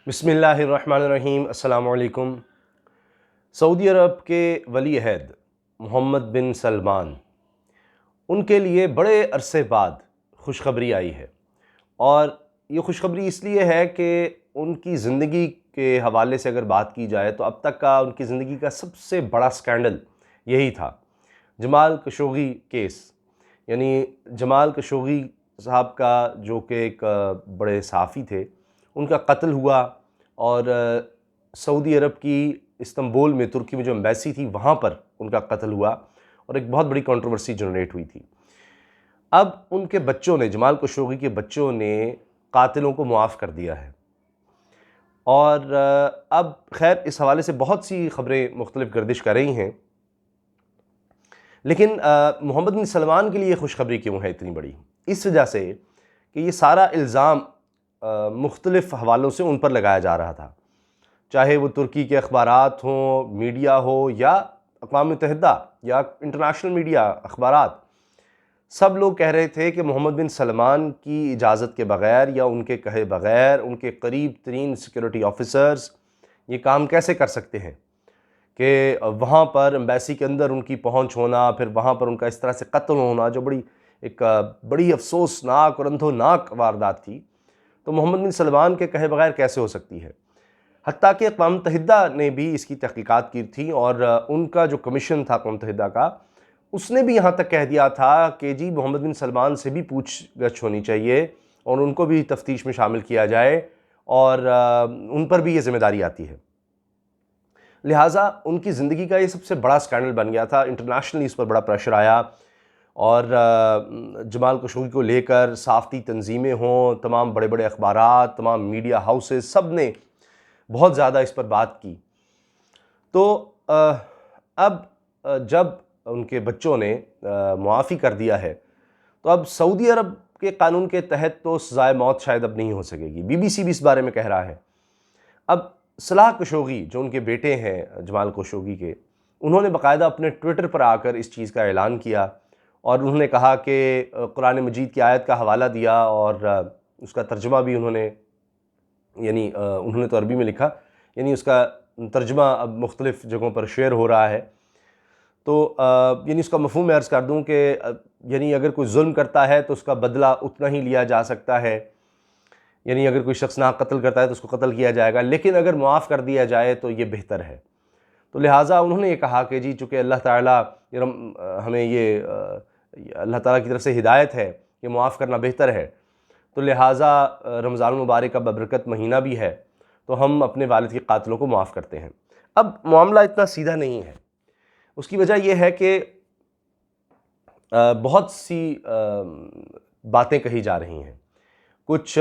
بسم اللہ الرحمن الرحیم۔ السلام علیکم۔ سعودی عرب کے ولی عہد محمد بن سلمان، ان کے لیے بڑے عرصے بعد خوشخبری آئی ہے، اور یہ خوشخبری اس لیے ہے کہ ان کی زندگی کے حوالے سے اگر بات کی جائے تو اب تک کا ان کی زندگی کا سب سے بڑا سکینڈل یہی تھا، جمال خشوگی کیس۔ یعنی جمال خشوگی صاحب کا جو کہ ایک بڑے صحافی تھے، ان کا قتل ہوا، اور سعودی عرب کی استنبول میں، ترکی میں جو ایمبیسی تھی وہاں پر ان کا قتل ہوا، اور ایک بہت بڑی کنٹروورسی جنریٹ ہوئی تھی۔ اب ان کے بچوں نے، جمال خشوگی کے بچوں نے قاتلوں کو معاف کر دیا ہے، اور اب خیر اس حوالے سے بہت سی خبریں مختلف گردش کر رہی ہیں، لیکن محمد بن سلمان کے لیے یہ خوشخبری کیوں ہے اتنی بڑی؟ اس وجہ سے کہ یہ سارا الزام مختلف حوالوں سے ان پر لگایا جا رہا تھا، چاہے وہ ترکی کے اخبارات ہوں، میڈیا ہو، یا اقوام متحدہ یا انٹرنیشنل میڈیا، اخبارات، سب لوگ کہہ رہے تھے کہ محمد بن سلمان کی اجازت کے بغیر یا ان کے کہے بغیر ان کے قریب ترین سیکیورٹی آفیسرز یہ کام کیسے کر سکتے ہیں کہ وہاں پر ایمبیسی کے اندر ان کی پہنچ ہونا، پھر وہاں پر ان کا اس طرح سے قتل ہونا، جو بڑی افسوسناک اور اندھوناک واردات تھی، تو محمد بن سلمان کے کہے بغیر کیسے ہو سکتی ہے؟ حتیٰ کہ اقوام متحدہ نے بھی اس کی تحقیقات کی تھی، اور ان کا جو کمیشن تھا اقوام متحدہ کا، اس نے بھی یہاں تک کہہ دیا تھا کہ جی محمد بن سلمان سے بھی پوچھ گچھ ہونی چاہیے، اور ان کو بھی تفتیش میں شامل کیا جائے، اور ان پر بھی یہ ذمہ داری آتی ہے۔ لہٰذا ان کی زندگی کا یہ سب سے بڑا سکینڈل بن گیا تھا، انٹرنیشنلی اس پر بڑا پریشر آیا، اور جمال خشوگی کو لے کر صحافتی تنظیمیں ہوں، تمام بڑے بڑے اخبارات، تمام میڈیا ہاؤسز، سب نے بہت زیادہ اس پر بات کی۔ تو اب جب ان کے بچوں نے معافی کر دیا ہے، تو اب سعودی عرب کے قانون کے تحت تو سزائے موت شاید اب نہیں ہو سکے گی۔ بی بی سی بھی اس بارے میں کہہ رہا ہے۔ اب صلاح خشوگی جو ان کے بیٹے ہیں جمال خشوگی کے، انہوں نے باقاعدہ اپنے ٹویٹر پر آ کر اس چیز کا اعلان کیا، اور انہوں نے کہا کہ قرآن مجید کی آیت کا حوالہ دیا، اور اس کا ترجمہ بھی انہوں نے تو عربی میں لکھا، یعنی اس کا ترجمہ اب مختلف جگہوں پر شیئر ہو رہا ہے۔ تو یعنی اس کا مفہوم میں عرض کر دوں کہ یعنی اگر کوئی ظلم کرتا ہے تو اس کا بدلہ اتنا ہی لیا جا سکتا ہے، یعنی اگر کوئی شخص ناحق قتل کرتا ہے تو اس کو قتل کیا جائے گا، لیکن اگر معاف کر دیا جائے تو یہ بہتر ہے۔ تو لہٰذا انہوں نے یہ کہا کہ جی چونکہ اللہ تعالیٰ ہمیں یہ اللہ تعالیٰ کی طرف سے ہدایت ہے کہ معاف کرنا بہتر ہے، تو لہٰذا رمضان المبارک کا ببرکت مہینہ بھی ہے، تو ہم اپنے والد کے قاتلوں کو معاف کرتے ہیں۔ اب معاملہ اتنا سیدھا نہیں ہے، اس کی وجہ یہ ہے کہ بہت سی باتیں کہی جا رہی ہیں۔ کچھ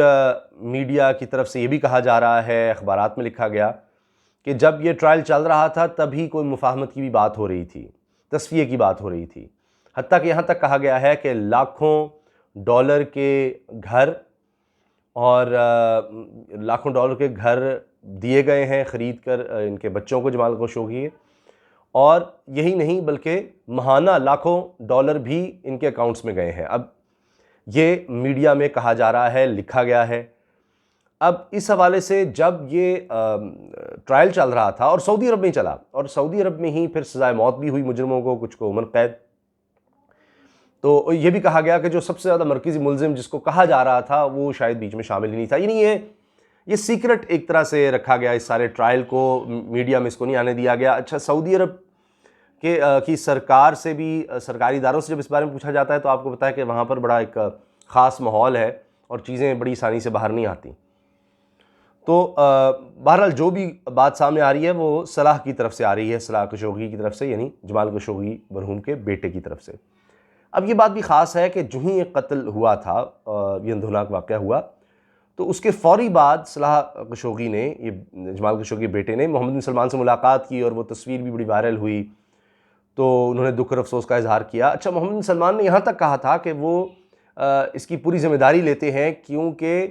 میڈیا کی طرف سے یہ بھی کہا جا رہا ہے، اخبارات میں لکھا گیا کہ جب یہ ٹرائل چل رہا تھا تبھی کوئی مفاہمت کی بھی بات ہو رہی تھی، تصفیے کی بات ہو رہی تھی، حتیٰ کہ یہاں تک کہا گیا ہے کہ لاکھوں ڈالر کے گھر اور لاکھوں ڈالر کے گھر دیے گئے ہیں خرید کر ان کے بچوں کو، جمال خشوگی، اور یہی نہیں بلکہ ماہانہ لاکھوں ڈالر بھی ان کے اکاؤنٹس میں گئے ہیں۔ اب یہ میڈیا میں کہا جا رہا ہے، لکھا گیا ہے۔ اب اس حوالے سے جب یہ ٹرائل چل رہا تھا، اور سعودی عرب میں ہی چلا، اور سعودی عرب میں ہی پھر سزائے موت بھی ہوئی مجرموں کو، کچھ کو عمر قید، تو یہ بھی کہا گیا کہ جو سب سے زیادہ مرکزی ملزم جس کو کہا جا رہا تھا وہ شاید بیچ میں شامل ہی نہیں تھا۔ یعنی یہ سیکرٹ ایک طرح سے رکھا گیا، اس سارے ٹرائل کو میڈیا میں اس کو نہیں آنے دیا گیا۔ اچھا، سعودی عرب کی سرکار سے بھی، سرکاری اداروں سے جب اس بارے میں پوچھا جاتا ہے تو آپ کو پتہ ہے کہ وہاں پر بڑا ایک خاص ماحول ہے، اور چیزیں بڑی آسانی سے باہر نہیں آتی۔ تو بہرحال جو بھی بات سامنے آ رہی ہے وہ صلاح کی طرف سے آ رہی ہے، صلاح خشوگی کی طرف سے، یعنی جمال خشوگی مرحوم کے بیٹے کی طرف سے۔ اب یہ بات بھی خاص ہے کہ جو ہی یہ قتل ہوا تھا، یہ اندھوناک واقعہ ہوا، تو اس کے فوری بعد صلاح خشوگی نے، یہ جمال خشوگی کے بیٹے نے، محمد بن سلمان سے ملاقات کی، اور وہ تصویر بھی بڑی وائرل ہوئی، تو انہوں نے دکھ اور افسوس کا اظہار کیا۔ اچھا، محمد بن سلمان نے یہاں تک کہا تھا کہ وہ اس کی پوری ذمہ داری لیتے ہیں، کیونکہ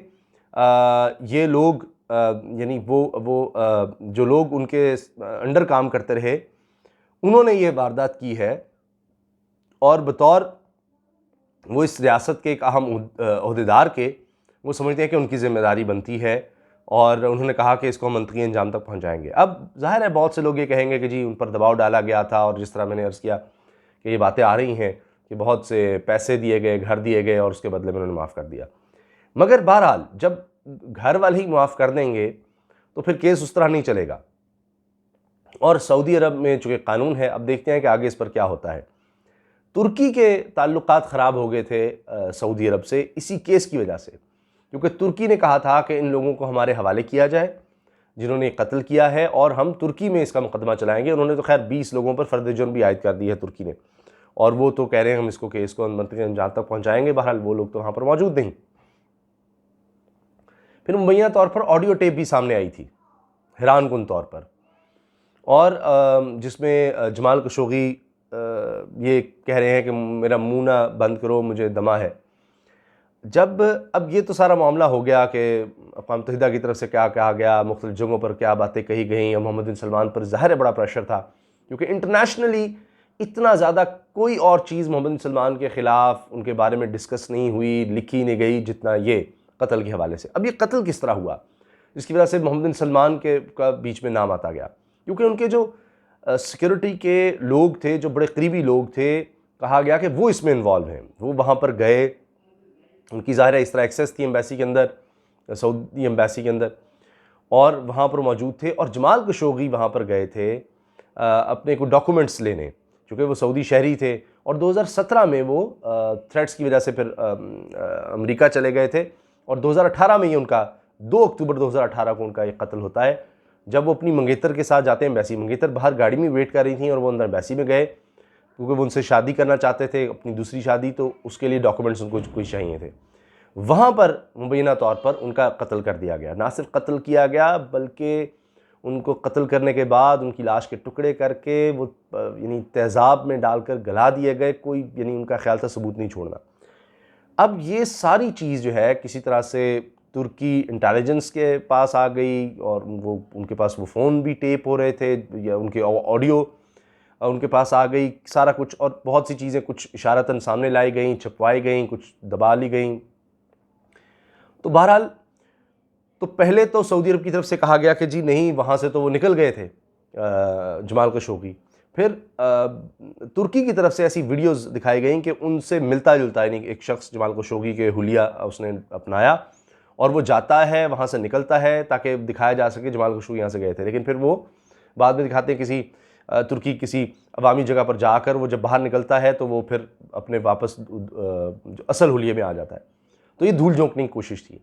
یہ لوگ یعنی وہ جو لوگ ان کے انڈر کام کرتے رہے، انہوں نے یہ واردات کی ہے، اور بطور وہ اس ریاست کے ایک اہم عہدیدار کے، وہ سمجھتے ہیں کہ ان کی ذمہ داری بنتی ہے اور انہوں نے کہا کہ اس کو ہم منطقی انجام تک پہنچائیں گے۔ اب ظاہر ہے بہت سے لوگ یہ کہیں گے کہ جی ان پر دباؤ ڈالا گیا تھا، اور جس طرح میں نے عرض کیا کہ یہ باتیں آ رہی ہیں کہ بہت سے پیسے دیے گئے، گھر دیے گئے، اور اس کے بدلے میں انہوں نے معاف کر دیا۔ مگر بہرحال جب گھر والے ہی معاف کر دیں گے تو پھر کیس اس طرح نہیں چلے گا، اور سعودی عرب میں چونکہ قانون ہے، اب دیکھتے ہیں کہ آگے اس پر کیا ہوتا ہے۔ ترکی کے تعلقات خراب ہو گئے تھے سعودی عرب سے اسی کیس کی وجہ سے، کیونکہ ترکی نے کہا تھا کہ ان لوگوں کو ہمارے حوالے کیا جائے جنہوں نے قتل کیا ہے، اور ہم ترکی میں اس کا مقدمہ چلائیں گے۔ انہوں نے تو خیر 20 لوگوں پر فرد جرم بھی عائد کر دی ہے ترکی نے، اور وہ تو کہہ رہے ہیں ہم اس کو کیس کو منطقی انجام تک پہنچائیں گے۔ بہرحال وہ لوگ تو وہاں پر موجود نہیں۔ پھر مبینہ طور پر آڈیو ٹیپ بھی سامنے آئی تھی حیران کن طور پر، اور جس میں جمال خشوگی یہ کہہ رہے ہیں کہ میرا منہ نہ بند کرو، مجھے دمہ ہے۔ جب اب یہ تو سارا معاملہ ہو گیا کہ اقوام متحدہ کی طرف سے کیا کہا گیا، مختلف جگہوں پر کیا باتیں کہی گئیں، محمد بن سلمان پر ظاہر ہے بڑا پریشر تھا، کیونکہ انٹرنیشنلی اتنا زیادہ کوئی اور چیز محمد بن سلمان کے خلاف ان کے بارے میں ڈسکس نہیں ہوئی، لکھی نہیں گئی جتنا یہ قتل کے حوالے سے۔ اب یہ قتل کس طرح ہوا جس کی وجہ سے محمد بن سلمان کا بیچ میں نام آتا گیا، کیونکہ ان کے جو سیکیورٹی کے لوگ تھے، جو بڑے قریبی لوگ تھے، کہا گیا کہ وہ اس میں انوالو ہیں، وہ وہاں پر گئے، ان کی ظاہر ہے اس طرح ایکسیس تھی ایمبیسی کے اندر، سعودی ایمبیسی کے اندر، اور وہاں پر موجود تھے، اور جمال خشوگی وہاں پر گئے تھے اپنے کو ڈاکومنٹس لینے، چونکہ وہ سعودی شہری تھے، اور 2017 میں وہ تھریٹس کی وجہ سے پھر امریکہ چلے گئے تھے، اور 2018 میں یہ ان کا 2 اکتوبر 2018 کو ان کا یہ قتل ہوتا ہے، جب وہ اپنی منگیتر کے ساتھ جاتے ہیں ایمبیسی۔ منگیتر باہر گاڑی میں ویٹ کر رہی تھیں، اور وہ اندر ایمبیسی میں گئے کیونکہ وہ ان سے شادی کرنا چاہتے تھے، اپنی دوسری شادی، تو اس کے لیے ڈاکومنٹس ان کو کچھ چاہیے تھے۔ وہاں پر مبینہ طور پر ان کا قتل کر دیا گیا، نہ صرف قتل کیا گیا بلکہ ان کو قتل کرنے کے بعد ان کی لاش کے ٹکڑے کر کے وہ یعنی تیزاب میں ڈال کر گلا دیے گئے، کوئی یعنی ان کا خیال تھا ثبوت نہیں چھوڑنا۔ اب یہ ساری چیز جو ہے کسی طرح سے ترکی انٹیلیجنس کے پاس آ گئی، اور وہ ان کے پاس وہ فون بھی ٹیپ ہو رہے تھے، یا ان کے آڈیو ان کے پاس آ گئی، سارا کچھ، اور بہت سی چیزیں کچھ اشارتاً سامنے لائی گئیں، چھپوائی گئیں، کچھ دبا لی گئیں۔ تو بہرحال تو پہلے تو سعودی عرب کی طرف سے کہا گیا کہ جی نہیں، وہاں سے تو وہ نکل گئے تھے جمال خشوگی۔ پھر ترکی کی طرف سے ایسی ویڈیوز دکھائی گئیں کہ ان سے ملتا جلتا، یعنی ایک شخص جمال خشوگی کے حلیہ اس نے اپنایا، اور وہ جاتا ہے وہاں سے نکلتا ہے تاکہ دکھایا جا سکے جمال خشوگی یہاں سے گئے تھے، لیکن پھر وہ بعد میں دکھاتے ہیں کسی ترکی کسی عوامی جگہ پر جا کر وہ جب باہر نکلتا ہے تو وہ پھر اپنے واپس جو اصل حلیے میں آ جاتا ہے۔ تو یہ دھول جھونکنے کی کوشش تھی۔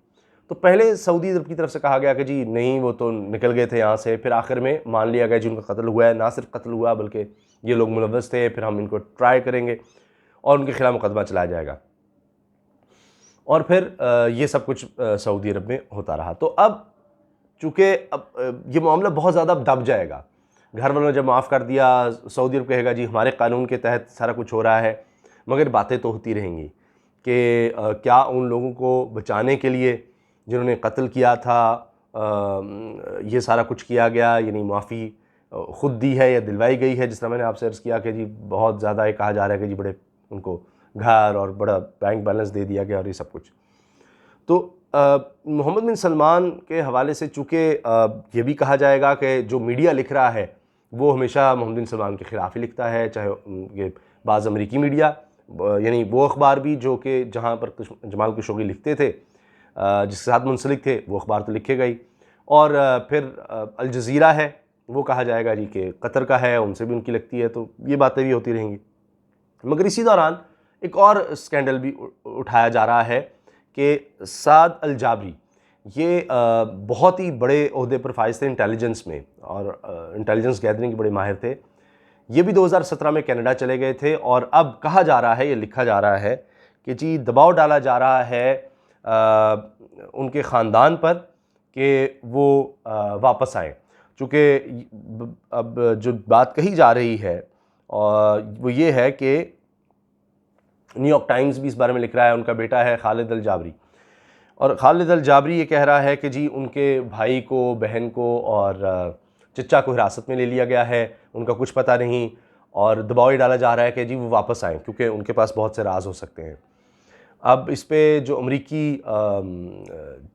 تو پہلے سعودی عرب کی طرف سے کہا گیا کہ جی نہیں، وہ تو نکل گئے تھے یہاں سے، پھر آخر میں مان لیا گیا جی ان کا قتل ہوا ہے، نہ صرف قتل ہوا بلکہ یہ لوگ ملوث تھے، پھر ہم ان کو ٹرائی کریں گے اور ان کے خلاف مقدمہ چلایا جائے گا، اور پھر یہ سب کچھ سعودی عرب میں ہوتا رہا۔ تو اب چونکہ اب یہ معاملہ بہت زیادہ دب جائے گا، گھر والوں نے جب معاف کر دیا، سعودی عرب کہے گا جی ہمارے قانون کے تحت سارا کچھ ہو رہا ہے، مگر باتیں تو ہوتی رہیں گی کہ کیا ان لوگوں کو بچانے کے لیے جنہوں نے قتل کیا تھا یہ سارا کچھ کیا گیا، یعنی معافی خود دی ہے یا دلوائی گئی ہے؟ جس طرح میں نے آپ سے عرض کیا کہ جی بہت زیادہ یہ کہا جا رہا ہے کہ جی بڑے ان کو گھر اور بڑا بینک بیلنس دے دیا گیا اور یہ سب کچھ۔ تو محمد بن سلمان کے حوالے سے چونکہ یہ بھی کہا جائے گا کہ جو میڈیا لکھ رہا ہے وہ ہمیشہ محمد بن سلمان کے خلاف ہی لکھتا ہے، چاہے یہ بعض امریکی میڈیا، یعنی وہ اخبار بھی جو کہ جہاں پر جمال خشوگی لکھتے تھے، جس کے ساتھ منسلک تھے، وہ اخبار تو لکھے گئی، اور پھر الجزیرہ ہے، وہ کہا جائے گا جی کہ قطر کا ہے، ان سے بھی ان کی لگتی ہے، تو یہ باتیں بھی ہوتی رہیں گی۔ مگر اسی دوران ایک اور اسکینڈل بھی اٹھایا جا رہا ہے کہ سعد الجابری یہ بہت ہی بڑے عہدے پر فائز تھے انٹیلیجنس میں، اور انٹیلیجنس گیدرنگ کے بڑے ماہر تھے۔ یہ بھی 2017 میں کینیڈا چلے گئے تھے، اور اب کہا جا رہا ہے، یہ لکھا جا رہا ہے کہ جی دباؤ ڈالا جا رہا ہے ان کے خاندان پر کہ وہ واپس آئیں، چونکہ اب جو بات کہی جا رہی ہے وہ یہ ہے کہ نیو یارک ٹائمز بھی اس بارے میں لکھ رہا ہے، ان کا بیٹا ہے خالد الجابری، اور خالد الجابری یہ کہہ رہا ہے کہ جی ان کے بھائی کو، بہن کو اور چچا کو حراست میں لے لیا گیا ہے، ان کا کچھ پتہ نہیں، اور دباؤ یہ ڈالا جا رہا ہے کہ جی وہ واپس آئیں کیونکہ ان کے پاس بہت سے راز ہو سکتے ہیں۔ اب اس پہ جو امریکی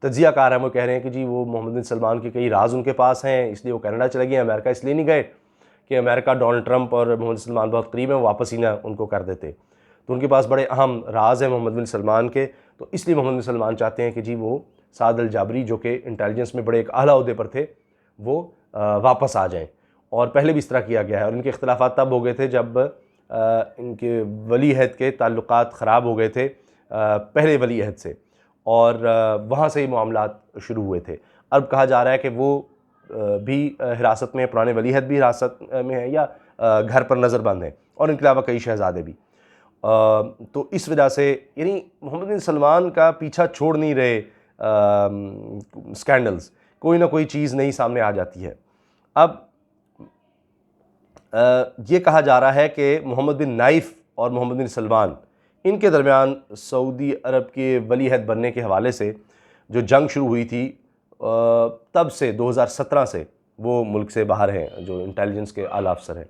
تجزیہ کار ہیں وہ کہہ رہے ہیں کہ جی وہ محمد بن سلمان کے کئی راز ان کے پاس ہیں، اس لیے وہ کینیڈا چلے گئے ہیں، امریکہ اس لیے نہیں گئے کہ امریکہ ڈونلڈ ٹرمپ اور محمد بن سلمان بہت قریب ہیں، وہ واپس ہی نہ ان کو کر دیتے، تو ان کے پاس بڑے اہم راز ہیں محمد بن سلمان کے، تو اس لیے محمد بن سلمان چاہتے ہیں کہ جی وہ سعد الجابری جو کہ انٹیلیجنس میں بڑے ایک اعلیٰ عہدے پر تھے وہ واپس آ جائیں، اور پہلے بھی اس طرح کیا گیا ہے، اور ان کے اختلافات تب ہو گئے تھے جب ان کے ولی عہد کے تعلقات خراب ہو گئے تھے پہلے ولی عہد سے، اور وہاں سے ہی معاملات شروع ہوئے تھے۔ اب کہا جا رہا ہے کہ وہ بھی حراست میں، پرانے ولی عہد بھی حراست میں ہیں یا گھر پر نظر بند ہیں، اور ان کے علاوہ کئی شہزادے بھی، تو اس وجہ سے یعنی محمد بن سلمان کا پیچھا چھوڑ نہیں رہے سکینڈلز، کوئی نہ کوئی چیز نئی سامنے آ جاتی ہے۔ اب یہ کہا جا رہا ہے کہ محمد بن نائف اور محمد بن سلمان ان کے درمیان سعودی عرب کے ولی عہد بننے کے حوالے سے جو جنگ شروع ہوئی تھی، تب سے 2017 سے وہ ملک سے باہر ہیں، جو انٹیلیجنس کے اعلیٰ افسر ہیں،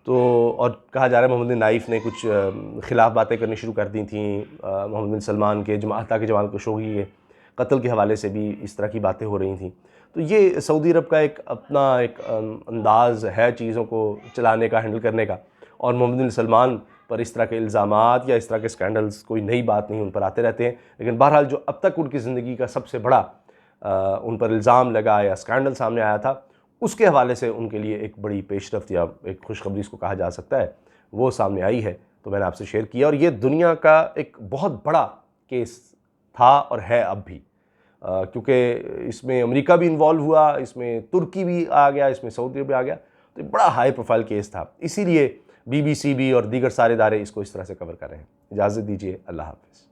تو اور کہا جا رہا ہے محمد بن نائف نے کچھ خلاف باتیں کرنی شروع کر دی تھیں محمد بن سلمان کے، حتیٰ کہ جمال خشوگی کے قتل کے حوالے سے بھی اس طرح کی باتیں ہو رہی تھیں۔ تو یہ سعودی عرب کا ایک اپنا ایک انداز ہے چیزوں کو چلانے کا، ہینڈل کرنے کا، اور محمد بن سلمان پر اس طرح کے الزامات یا اس طرح کے سکینڈلز کوئی نئی بات نہیں، ان پر آتے رہتے ہیں، لیکن بہرحال جو اب تک ان کی زندگی کا سب سے بڑا ان پر الزام لگا یا سکینڈل سامنے آیا تھا، اس کے حوالے سے ان کے لیے ایک بڑی پیش رفت یا ایک خوشخبری اس کو کہا جا سکتا ہے، وہ سامنے آئی ہے، تو میں نے آپ سے شیئر کیا، اور یہ دنیا کا ایک بہت بڑا کیس تھا اور ہے اب بھی، کیونکہ اس میں امریکہ بھی انوالو ہوا، اس میں ترکی بھی آ گیا، اس میں سعودی بھی آ گیا، تو ایک بڑا ہائی پروفائل کیس تھا، اسی لیے BBC بھی اور دیگر سارے ادارے اس کو اس طرح سے کور کر رہے ہیں۔ اجازت دیجیے، اللہ حافظ۔